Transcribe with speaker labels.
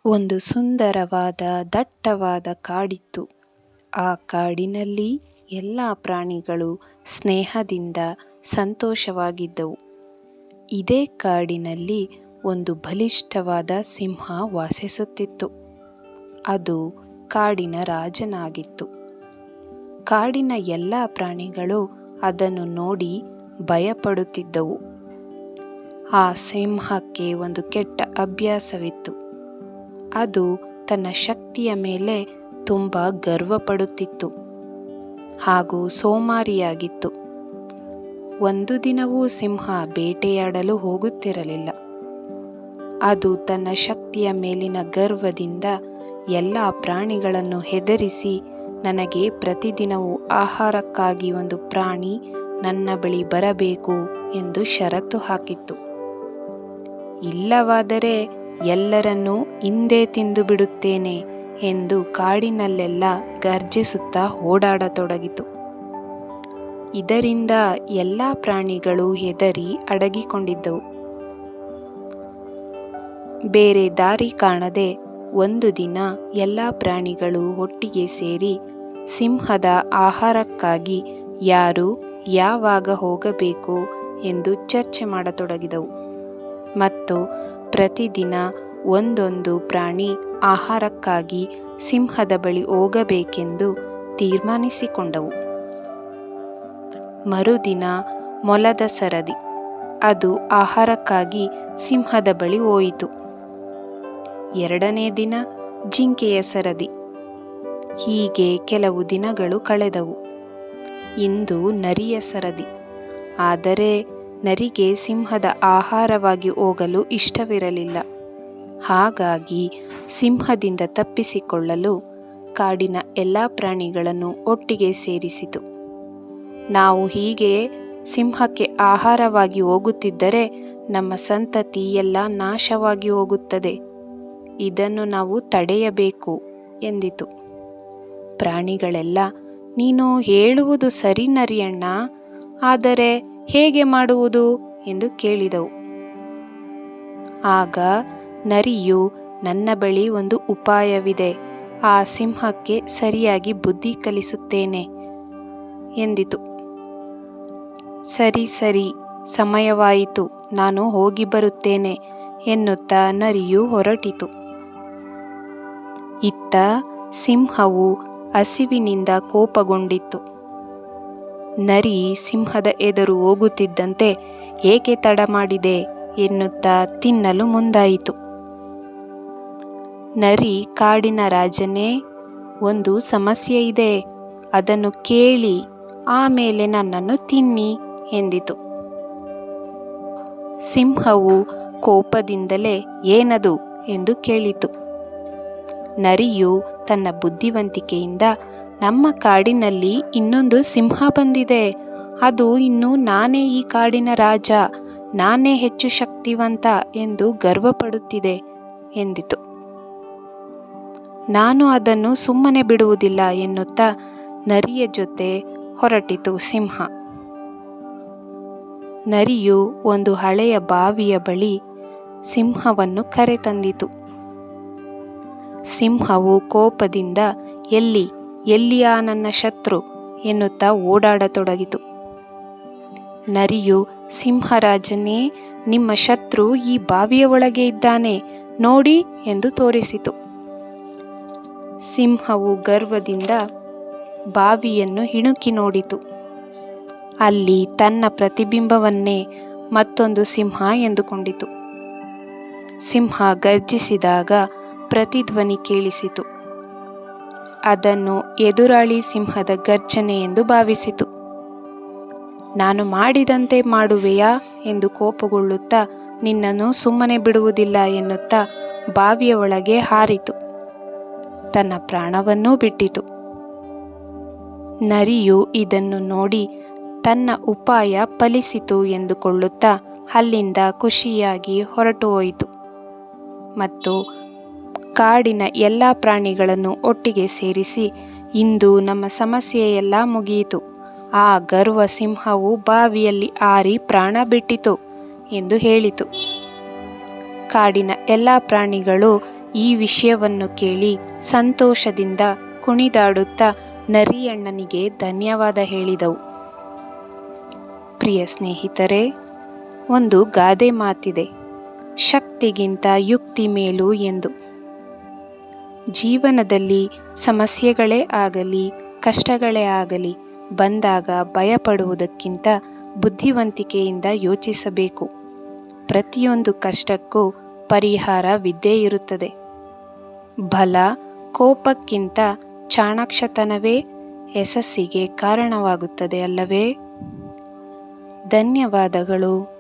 Speaker 1: ಒಂದು ಸುಂದರವಾದ ದಟ್ಟವಾದ ಕಾಡಿತ್ತು. ಆ ಕಾಡಿನಲ್ಲಿ ಎಲ್ಲ ಪ್ರಾಣಿಗಳು ಸ್ನೇಹದಿಂದ ಸಂತೋಷವಾಗಿದ್ದವು. ಇದೇ ಕಾಡಿನಲ್ಲಿ ಒಂದು ಬಲಿಷ್ಠವಾದ ಸಿಂಹ ವಾಸಿಸುತ್ತಿತ್ತು. ಅದು ಕಾಡಿನ ರಾಜನಾಗಿತ್ತು. ಕಾಡಿನ ಎಲ್ಲ ಪ್ರಾಣಿಗಳು ಅದನ್ನು ನೋಡಿ ಭಯಪಡುತ್ತಿದ್ದವು. ಆ ಸಿಂಹಕ್ಕೆ ಒಂದು ಕೆಟ್ಟ ಅಭ್ಯಾಸವಿತ್ತು. ಅದು ತನ್ನ ಶಕ್ತಿಯ ಮೇಲೆ ತುಂಬ ಗರ್ವಪಡುತ್ತಿತ್ತು ಹಾಗೂ ಸೋಮಾರಿಯಾಗಿತ್ತು. ಒಂದು ದಿನವೂ ಸಿಂಹ ಬೇಟೆಯಾಡಲು ಹೋಗುತ್ತಿರಲಿಲ್ಲ. ಅದು ತನ್ನ ಶಕ್ತಿಯ ಮೇಲಿನ ಗರ್ವದಿಂದ ಎಲ್ಲ ಪ್ರಾಣಿಗಳನ್ನು ಹೆದರಿಸಿ, ನನಗೆ ಪ್ರತಿದಿನವೂ ಆಹಾರಕ್ಕಾಗಿ ಒಂದು ಪ್ರಾಣಿ ನನ್ನ ಬಳಿ ಬರಬೇಕು ಎಂದು ಷರತ್ತು ಹಾಕಿತ್ತು. ಇಲ್ಲವಾದರೆ ಎಲ್ಲರನ್ನೂ ಇಂದೇ ತಿಂದು ಬಿಡುತ್ತೇನೆ ಎಂದು ಕಾಡಿನಲ್ಲೆಲ್ಲ ಗರ್ಜಿಸುತ್ತಾ ಓಡಾಡತೊಡಗಿತು. ಇದರಿಂದ ಎಲ್ಲ ಪ್ರಾಣಿಗಳು ಹೆದರಿ ಅಡಗಿಕೊಂಡಿದ್ದವು. ಬೇರೆ ದಾರಿ ಕಾಣದೆ ಒಂದು ದಿನ ಎಲ್ಲ ಪ್ರಾಣಿಗಳು ಒಟ್ಟಿಗೆ ಸೇರಿ ಸಿಂಹದ ಆಹಾರಕ್ಕಾಗಿ ಯಾರು ಯಾವಾಗ ಹೋಗಬೇಕು ಎಂದು ಚರ್ಚೆ ಮಾಡತೊಡಗಿದವು. ಮತ್ತು ಪ್ರತಿದಿನ ಒಂದೊಂದು ಪ್ರಾಣಿ ಆಹಾರಕ್ಕಾಗಿ ಸಿಂಹದ ಬಳಿ ಹೋಗಬೇಕೆಂದು ತೀರ್ಮಾನಿಸಿಕೊಂಡವು. ಮರುದಿನ ಮೊಲದ ಸರದಿ, ಅದು ಆಹಾರಕ್ಕಾಗಿ ಸಿಂಹದ ಬಳಿ ಹೋಯಿತು. ಎರಡನೇ ದಿನ ಜಿಂಕೆಯ ಸರದಿ. ಹೀಗೆ ಕೆಲವು ದಿನಗಳು ಕಳೆದವು. ಇಂದು ನರಿಯ ಸರದಿ. ಆದರೆ ನರಿಗೆ ಸಿಂಹದ ಆಹಾರವಾಗಿ ಹೋಗಲು ಇಷ್ಟವಿರಲಿಲ್ಲ. ಹಾಗಾಗಿ ಸಿಂಹದಿಂದ ತಪ್ಪಿಸಿಕೊಳ್ಳಲು ಕಾಡಿನ ಎಲ್ಲ ಪ್ರಾಣಿಗಳನ್ನು ಒಟ್ಟಿಗೆ ಸೇರಿಸಿತು. ನಾವು ಹೀಗೆ ಸಿಂಹಕ್ಕೆ ಆಹಾರವಾಗಿ ಹೋಗುತ್ತಿದ್ದರೆ ನಮ್ಮ ಸಂತತಿ ಎಲ್ಲ ನಾಶವಾಗಿ ಹೋಗುತ್ತದೆ. ಇದನ್ನು ನಾವು ತಡೆಯಬೇಕು ಎಂದಿತು. ಪ್ರಾಣಿಗಳೆಲ್ಲ, ನೀನು ಹೇಳುವುದು ಸರಿ ನರಿಯಣ್ಣ, ಆದರೆ ಹೇಗೆ ಮಾಡುವುದು ಎಂದು ಕೇಳಿದವು. ಆಗ ನರಿಯು, ನನ್ನ ಬಳಿ ಒಂದು ಉಪಾಯವಿದೆ, ಆ ಸಿಂಹಕ್ಕೆ ಸರಿಯಾಗಿ ಬುದ್ಧಿ ಕಲಿಸುತ್ತೇನೆ ಎಂದಿತು. ಸರಿ ಸರಿ, ಸಮಯವಾಯಿತು, ನಾನು ಹೋಗಿ ಬರುತ್ತೇನೆ ಎನ್ನುತ್ತಾ ನರಿಯು ಹೊರಟಿತು. ಇತ್ತ ಸಿಂಹವು ಹಸಿವಿನಿಂದ ಕೋಪಗೊಂಡಿತ್ತು. ನರಿ ಸಿಂಹದ ಎದುರು ಹೋಗುತ್ತಿದ್ದಂತೆ ಏಕೆ ತಡ ಮಾಡಿದೆ ಎನ್ನುತ್ತಾ ತಿನ್ನಲು ಮುಂದಾಯಿತು. ನರಿ, ಕಾಡಿನ ರಾಜನೇ, ಒಂದು ಸಮಸ್ಯೆ ಇದೆ, ಅದನ್ನು ಕೇಳಿ ಆಮೇಲೆ ನನ್ನನ್ನು ತಿನ್ನಿ ಎಂದಿತು. ಸಿಂಹವು ಕೋಪದಿಂದಲೇ ಏನದು ಎಂದು ಕೇಳಿತು. ನರಿಯು ತನ್ನ ಬುದ್ಧಿವಂತಿಕೆಯಿಂದ, ನಮ್ಮ ಕಾಡಿನಲ್ಲಿ ಇನ್ನೊಂದು ಸಿಂಹ ಬಂದಿದೆ, ಅದು ಇನ್ನು ನಾನೇ ಈ ಕಾಡಿನ ರಾಜ, ನಾನೇ ಹೆಚ್ಚು ಶಕ್ತಿವಂತ ಎಂದು ಗರ್ವಪಡುತ್ತಿದೆ ಎಂದಿತು. ನಾನು ಅದನ್ನು ಸುಮ್ಮನೆ ಬಿಡುವುದಿಲ್ಲ ಎನ್ನುತ್ತಾ ನರಿಯ ಜೊತೆ ಹೊರಟಿತು ಸಿಂಹ. ನರಿಯು ಒಂದು ಹಳೆಯ ಬಾವಿಯ ಬಳಿ ಸಿಂಹವನ್ನು ಕರೆತಂದಿತು. ಸಿಂಹವು ಕೋಪದಿಂದ, ಎಲ್ಲಿಯಾ ನನ್ನ ಶತ್ರು ಎನ್ನುತ್ತಾ ಓಡಾಡತೊಡಗಿತು. ನರಿಯು, ಸಿಂಹರಾಜನೇ, ನಿಮ್ಮ ಶತ್ರು ಈ ಬಾವಿಯ ಒಳಗೆ ಇದ್ದಾನೆ ನೋಡಿ ಎಂದು ತೋರಿಸಿತು. ಸಿಂಹವು ಗರ್ವದಿಂದ ಬಾವಿಯನ್ನು ಇಣುಕಿ ನೋಡಿತು. ಅಲ್ಲಿ ತನ್ನ ಪ್ರತಿಬಿಂಬವನ್ನೇ ಮತ್ತೊಂದು ಸಿಂಹ ಎಂದುಕೊಂಡಿತು. ಸಿಂಹ ಗರ್ಜಿಸಿದಾಗ ಪ್ರತಿಧ್ವನಿ ಕೇಳಿಸಿತು. ಅದನ್ನು ಎದುರಾಳಿ ಸಿಂಹದ ಗರ್ಜನೆ ಎಂದು ಭಾವಿಸಿತು. ನಾನು ಮಾಡಿದಂತೆ ಮಾಡುವೆಯಾ ಎಂದು ಕೋಪಗೊಳ್ಳುತ್ತಾ, ನಿನ್ನನ್ನು ಸುಮ್ಮನೆ ಬಿಡುವುದಿಲ್ಲ ಎನ್ನುತ್ತಾ ಬಾವಿಯ ಒಳಗೆ ಹಾರಿತು. ತನ್ನ ಪ್ರಾಣವನ್ನೂ ಬಿಟ್ಟಿತು. ನರಿಯು ಇದನ್ನು ನೋಡಿ ತನ್ನ ಉಪಾಯ ಫಲಿಸಿತು ಎಂದುಕೊಳ್ಳುತ್ತಾ ಅಲ್ಲಿಂದ ಖುಷಿಯಾಗಿ ಹೊರಟು ಹೋಯಿತು ಮತ್ತು ಕಾಡಿನ ಎಲ್ಲ ಪ್ರಾಣಿಗಳನ್ನು ಒಟ್ಟಿಗೆ ಸೇರಿಸಿ, ಇಂದು ನಮ್ಮ ಸಮಸ್ಯೆಯೆಲ್ಲ ಮುಗಿಯಿತು, ಆ ಗರ್ವ ಸಿಂಹವು ಬಾವಿಯಲ್ಲಿ ಹಾರಿ ಪ್ರಾಣ ಬಿಟ್ಟಿತು ಎಂದು ಹೇಳಿತು. ಕಾಡಿನ ಎಲ್ಲ ಪ್ರಾಣಿಗಳು ಈ ವಿಷಯವನ್ನು ಕೇಳಿ ಸಂತೋಷದಿಂದ ಕುಣಿದಾಡುತ್ತಾ ನರಿಯಣ್ಣನಿಗೆ ಧನ್ಯವಾದ ಹೇಳಿದವು. ಪ್ರಿಯ ಸ್ನೇಹಿತರೆ, ಒಂದು ಗಾದೆ ಮಾತಿದೆ, ಶಕ್ತಿಗಿಂತ ಯುಕ್ತಿ ಮೇಲು ಎಂದು. ಜೀವನದಲ್ಲಿ ಸಮಸ್ಯೆಗಳೇ ಆಗಲಿ, ಕಷ್ಟಗಳೇ ಆಗಲಿ ಬಂದಾಗ ಭಯಪಡುವುದಕ್ಕಿಂತ ಬುದ್ಧಿವಂತಿಕೆಯಿಂದ ಯೋಚಿಸಬೇಕು. ಪ್ರತಿಯೊಂದು ಕಷ್ಟಕ್ಕೂ ಪರಿಹಾರವಿದ್ದೇ ಇರುತ್ತದೆ. ಬಲ, ಕೋಪಕ್ಕಿಂತ ಚಾಣಾಕ್ಷತನವೇ ಯಶಸ್ಸಿಗೆ ಕಾರಣವಾಗುತ್ತದೆ ಅಲ್ಲವೇ? ಧನ್ಯವಾದಗಳು.